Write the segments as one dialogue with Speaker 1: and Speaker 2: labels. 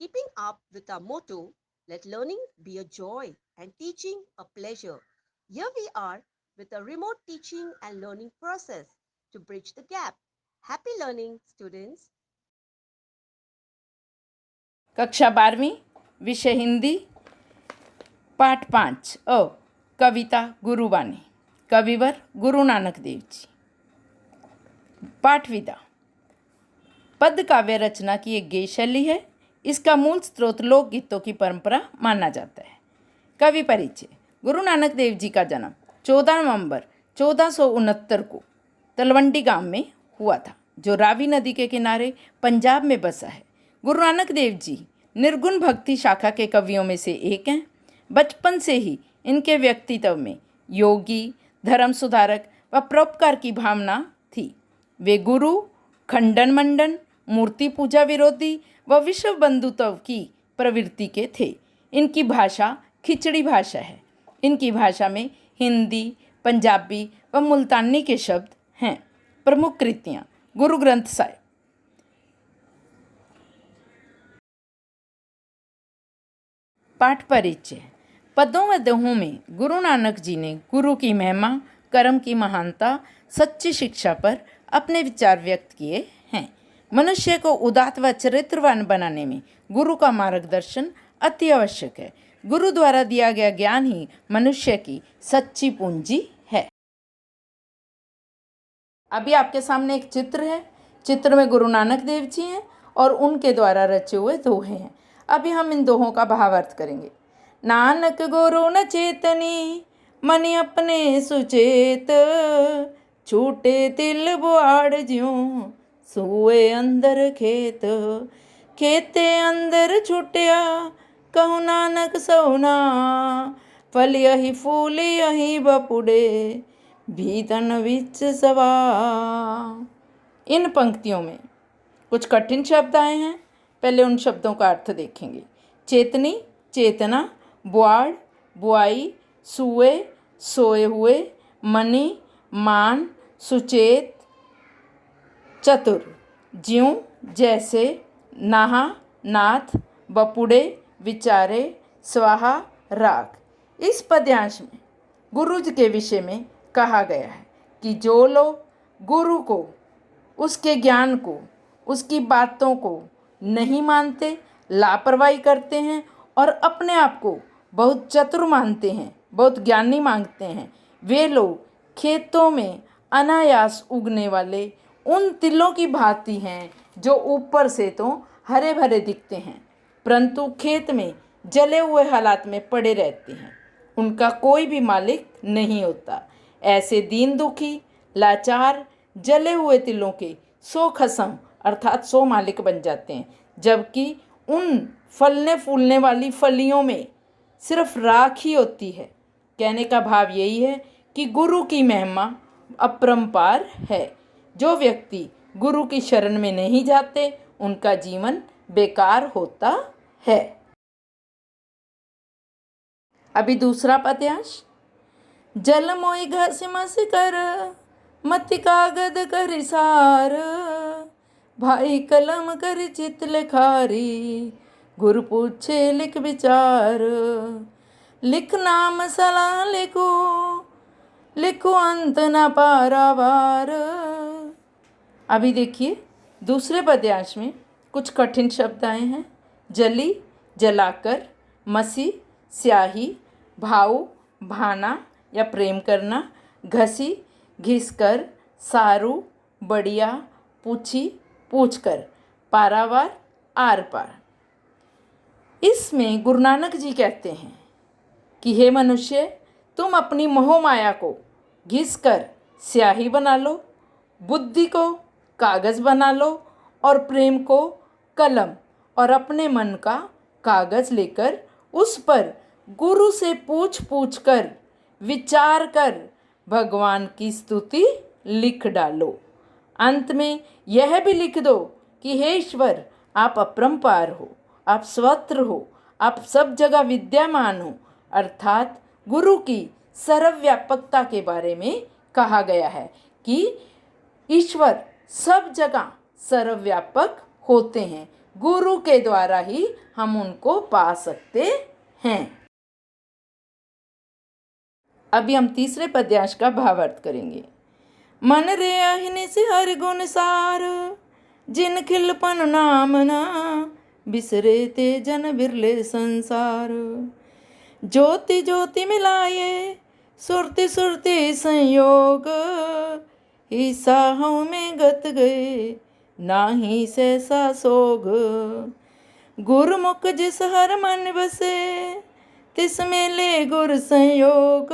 Speaker 1: keeping up with our motto, let learning be a joy and teaching a pleasure. Here we are with a remote teaching and learning process to bridge the gap. Happy learning, students.
Speaker 2: कक्षा 12वीं विषय हिंदी पाठ 5 कविता गुरुबानी कविवर गुरु नानक देव जी। पाठ विदा। पद्य काव्य रचना की एक गेय शैली है। इसका मूल स्रोत लोकगीतों की परंपरा माना जाता है। कवि परिचय। गुरु नानक देव जी का जन्म 14 नवंबर 1469 को तलवंडी गांव में हुआ था, जो रावी नदी के किनारे पंजाब में बसा है। गुरु नानक देव जी निर्गुण भक्ति शाखा के कवियों में से एक हैं। बचपन से ही इनके व्यक्तित्व में योगी, धर्म सुधारक व परोपकार की भावना थी। वे गुरु, खंडन मंडन, मूर्ति पूजा विरोधी व विश्व बंधुत्व की प्रवृत्ति के थे। इनकी भाषा खिचड़ी भाषा है। इनकी भाषा में हिंदी, पंजाबी व मुल्तानी के शब्द हैं। प्रमुख कृतियाँ: गुरु ग्रंथ साहिब। पाठ परिचय। पदों व दोहों में गुरु नानक जी ने गुरु की महिमा, कर्म की महानता, सच्ची शिक्षा पर अपने विचार व्यक्त किए हैं। मनुष्य को उदात्त व चरित्रवान बनाने में गुरु का मार्गदर्शन अति आवश्यक है। गुरु द्वारा दिया गया ज्ञान ही मनुष्य की सच्ची पूंजी है। अभी आपके सामने एक चित्र है। चित्र में गुरु नानक देव जी हैं और उनके द्वारा रचे हुए दोहे हैं। अभी हम इन दोहों का भावार्थ करेंगे। नानक गुरु न चेतनी, मन अपने सुचेत, छूटे तिल बुआड़ ज्यों, सूए अंदर खेत, खेते अंदर छुटिया, कहु नानक सहुना, फल यही फूल यही बपुड़े, भीतन विच सवा। इन पंक्तियों में कुछ कठिन शब्द आए हैं। पहले उन शब्दों का अर्थ देखेंगे। चेतनी, चेतना, बुआड़, बुआई, सूए, सोए हुए, मणि, मान, सुचेत, चतुर, ज्यों, जैसे, नाहा, नाथ, बपुड़े, विचारे, स्वाहा, राग। इस पद्यांश में गुरु जी के विषय में कहा गया है कि जो लोग गुरु को, उसके ज्ञान को, उसकी बातों को नहीं मानते, लापरवाही करते हैं और अपने आप को बहुत चतुर मानते हैं, बहुत ज्ञानी मांगते हैं, वे लोग खेतों में अनायास उगने वाले उन तिलों की भांति हैं जो ऊपर से तो हरे भरे दिखते हैं, परंतु खेत में जले हुए हालात में पड़े रहते हैं। उनका कोई भी मालिक नहीं होता। ऐसे दीन दुखी, लाचार, जले हुए तिलों के 100 खसम अर्थात 100 मालिक बन जाते हैं, जबकि उन फलने फूलने वाली फलियों में सिर्फ राख ही होती है। कहने का भाव यही है कि गुरु की महिमा अपरंपार है। जो व्यक्ति गुरु की शरण में नहीं जाते, उनका जीवन बेकार होता है। अभी दूसरा पद्यांश। जल मोई घस मस कर, मति कागद कर सार, भाई कलम कर चित लिखारी, गुरु पूछे लिख विचार, लिख नाम सलाह लिखो, लिखो अंत न पारावार। अभी देखिए दूसरे पद्यांश में कुछ कठिन शब्द आए हैं। जली, जलाकर, मसी, स्याही, भाव, भाना या प्रेम करना, घसी, घिसकर, सारू, बढ़िया, पूछी, पूछकर, पारावार, आर पार। इसमें गुरु नानक जी कहते हैं कि हे मनुष्य, तुम अपनी मोह माया को घिसकर स्याही बना लो, बुद्धि को कागज़ बना लो और प्रेम को कलम, और अपने मन का कागज़ लेकर उस पर गुरु से पूछ पूछ कर, विचार कर भगवान की स्तुति लिख डालो। अंत में यह भी लिख दो कि हे ईश्वर, आप अपरंपार हो, आप स्वतंत्र हो, आप सब जगह विद्यमान हो। अर्थात गुरु की सर्वव्यापकता के बारे में कहा गया है कि ईश्वर सब जगह सर्वव्यापक होते हैं। गुरु के द्वारा ही हम उनको पा सकते हैं। अभी हम तीसरे पद्यांश का भावार्थ करेंगे। मन रे अहिनिसि हरि गुण सार, जिन खिलपन नाम ना, बिसरे ते जन बिरले संसार। ज्योति ज्योति मिलाए, सुरति सुरति संयोग, ईसा हूँ में गत गए, नाही सहसा सोग। गुरुमुख जिस हर मन बसे, तिस मेले गुर संयोग।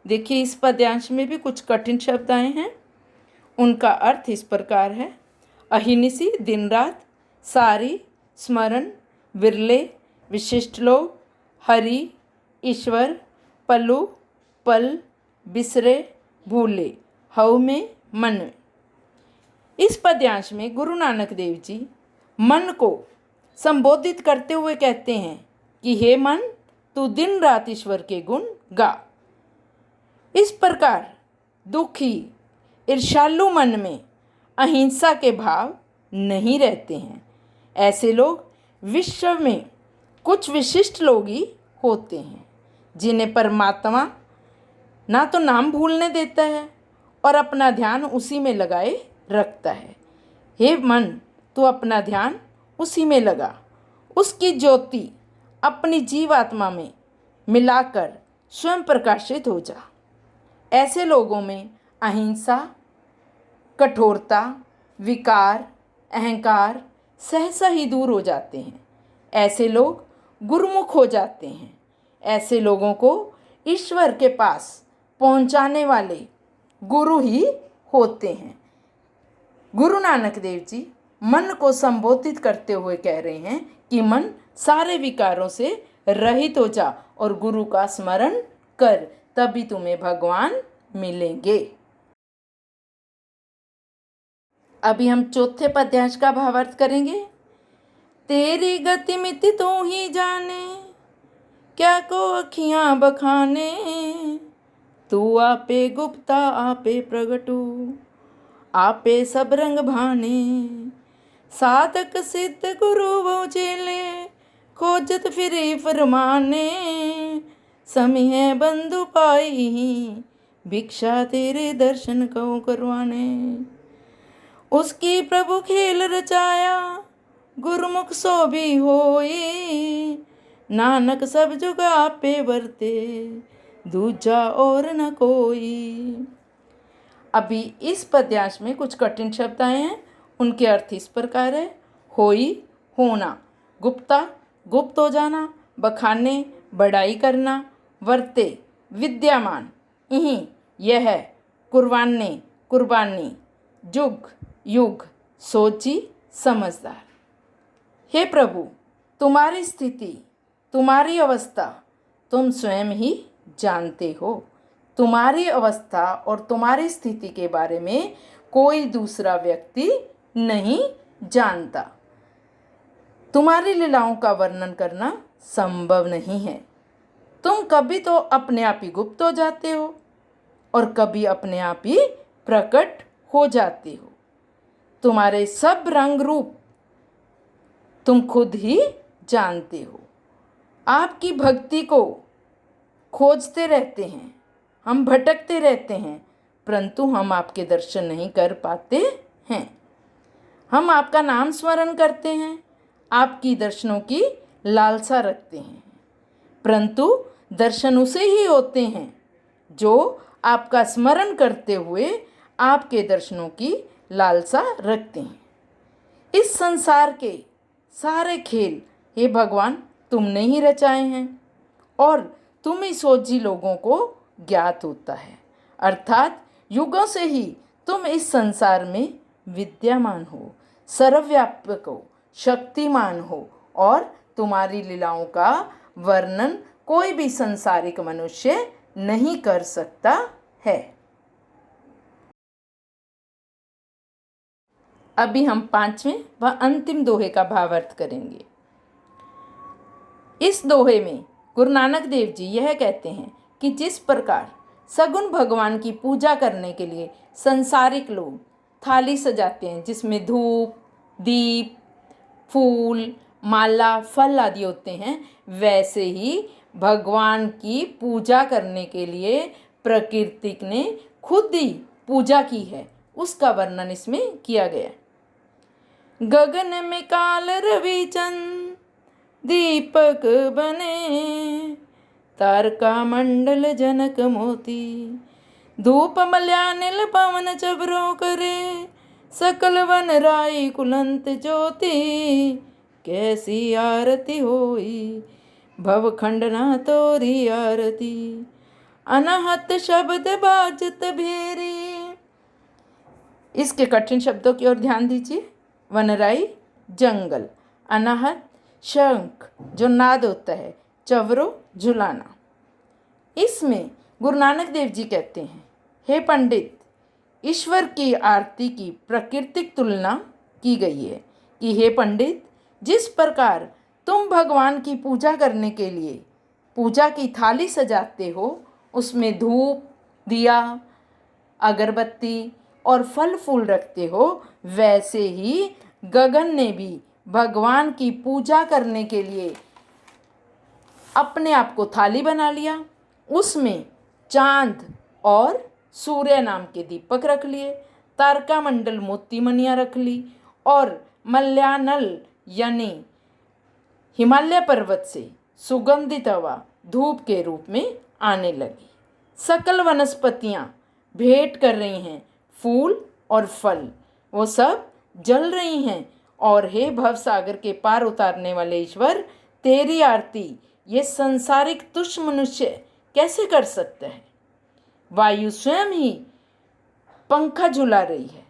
Speaker 2: देखिए, इस पद्यांश में भी कुछ कठिन शब्द आए हैं। उनका अर्थ इस प्रकार है। अहिनिसी दिन रात, सारी स्मरण, विरले विशिष्ट लोग, हरि ईश्वर, पलु पल, बिसरे भूले, हव में मन में। इस पद्यांश में गुरु नानक देव जी मन को संबोधित करते हुए कहते हैं कि हे मन, तू दिन रात ईश्वर के गुण गा। इस प्रकार दुखी ईर्ष्यालु मन में अहिंसा के भाव नहीं रहते हैं। ऐसे लोग विश्व में कुछ विशिष्ट लोग ही होते हैं, जिन्हें परमात्मा ना तो नाम भूलने देता है और अपना ध्यान उसी में लगाए रखता है। हे मन, तू अपना ध्यान उसी में लगा, उसकी ज्योति अपनी जीवात्मा में मिलाकर स्वयं प्रकाशित हो जा। ऐसे लोगों में अहिंसा, कठोरता, विकार, अहंकार सहसा ही दूर हो जाते हैं। ऐसे लोग गुरुमुख हो जाते हैं। ऐसे लोगों को ईश्वर के पास पहुंचाने वाले गुरु ही होते हैं। गुरु नानक देव जी मन को संबोधित करते हुए कह रहे हैं कि मन, सारे विकारों से रहित हो जा और गुरु का स्मरण कर, तभी तुम्हें भगवान मिलेंगे। अभी हम चौथे पद्यांश का भावार्थ करेंगे। तेरी गति मिति तू ही जाने, क्या को अखियां बखाने, तू आपे गुप्ता आपे प्रगटू, आपे सब रंग भाने। साधक सिद्ध गुरु वो चेले, खोजत फिरे फरमाने, समिह बंधु पाई, भिक्षा तेरे दर्शन को करवाने। उसकी प्रभु खेल रचाया, गुरुमुख सो भी होई, नानक सब जुग आपे वर्ते, दूजा और न कोई। अभी इस पद्यांश में कुछ कठिन शब्द आए हैं। उनके अर्थ इस प्रकार है। होई, होना, गुप्ता, गुप्त हो जाना, बखाने, बड़ाई करना, वर्ते, विद्यमान, इहीं, यह, कुर्बाने, कुर्बानी, जुग, युग, सोची, समझदार। हे प्रभु, तुम्हारी स्थिति, तुम्हारी अवस्था तुम स्वयं ही जानते हो। तुम्हारी अवस्था और तुम्हारी स्थिति के बारे में कोई दूसरा व्यक्ति नहीं जानता। तुम्हारी लीलाओं का वर्णन करना संभव नहीं है। तुम कभी तो अपने आप ही गुप्त हो जाते हो और कभी अपने आप ही प्रकट हो जाते हो। तुम्हारे सब रंग रूप तुम खुद ही जानते हो। आपकी भक्ति को खोजते रहते हैं, हम भटकते रहते हैं, परंतु हम आपके दर्शन नहीं कर पाते हैं। हम आपका नाम स्मरण करते हैं, आपकी दर्शनों की लालसा रखते हैं, परंतु दर्शन उसे ही होते हैं जो आपका स्मरण करते हुए आपके दर्शनों की लालसा रखते हैं। इस संसार के सारे खेल हे भगवान तुमने ही रचाए हैं और तुम ही सोझी लोगों को ज्ञात होता है। अर्थात युगों से ही तुम इस संसार में विद्यमान हो, सर्वव्यापक हो, शक्तिमान हो और तुम्हारी लीलाओं का वर्णन कोई भी संसारिक मनुष्य नहीं कर सकता है। अभी हम पांचवें व अंतिम दोहे का भावार्थ करेंगे। इस दोहे में गुरु नानक देव जी यह कहते हैं कि जिस प्रकार सगुण भगवान की पूजा करने के लिए संसारिक लोग थाली सजाते हैं, जिसमें धूप, दीप, फूल, माला, फल आदि होते हैं, वैसे ही भगवान की पूजा करने के लिए प्रकृति ने खुद ही पूजा की है, उसका वर्णन इसमें किया गया है। गगन में काल रवि चंद दीपक बने, तारका मंडल जनक मोती, धूप मल्यानिल पवन चबरो करे, सकल वन राई कुलंत ज्योति, कैसी आरती होई भव खंडना तोरी आरती, अनहत शब्द बाजत भेरी। इसके कठिन शब्दों की ओर ध्यान दीजिए। वनराई जंगल, अनाहत शंख जो नाद होता है, चवरो झुलाना। इसमें गुरु नानक देव जी कहते हैं, हे पंडित, ईश्वर की आरती की प्राकृतिक तुलना की गई है कि हे पंडित, जिस प्रकार तुम भगवान की पूजा करने के लिए पूजा की थाली सजाते हो, उसमें धूप, दिया, अगरबत्ती और फल फूल रखते हो, वैसे ही गगन ने भी भगवान की पूजा करने के लिए अपने आप को थाली बना लिया। उसमें चांद और सूर्य नाम के दीपक रख लिए, तारका मंडल मोती मणियाँ रख ली और मल्यानल यानी हिमालय पर्वत से सुगंधित हवा धूप के रूप में आने लगी। सकल वनस्पतियाँ भेंट कर रही हैं, फूल और फल वो सब जल रही हैं, और हे भवसागर के पार उतारने वाले ईश्वर, तेरी आरती ये संसारिक तुच्छ मनुष्य कैसे कर सकता है। वायु स्वयं ही पंखा झुला रही है,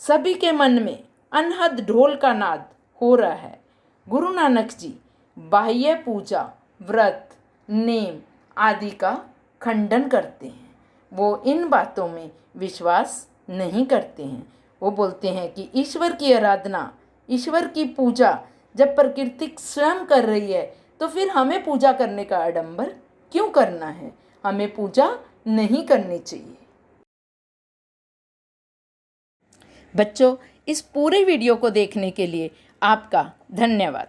Speaker 2: सभी के मन में अनहद ढोल का नाद हो रहा है। गुरु नानक जी बाह्य पूजा, व्रत, नेम आदि का खंडन करते हैं। वो इन बातों में विश्वास नहीं करते हैं। वो बोलते हैं कि ईश्वर की आराधना, ईश्वर की पूजा जब प्रकृति स्वयं कर रही है, तो फिर हमें पूजा करने का आडंबर क्यों करना है, हमें पूजा नहीं करनी चाहिए। बच्चों, इस पूरे वीडियो को देखने के लिए आपका धन्यवाद।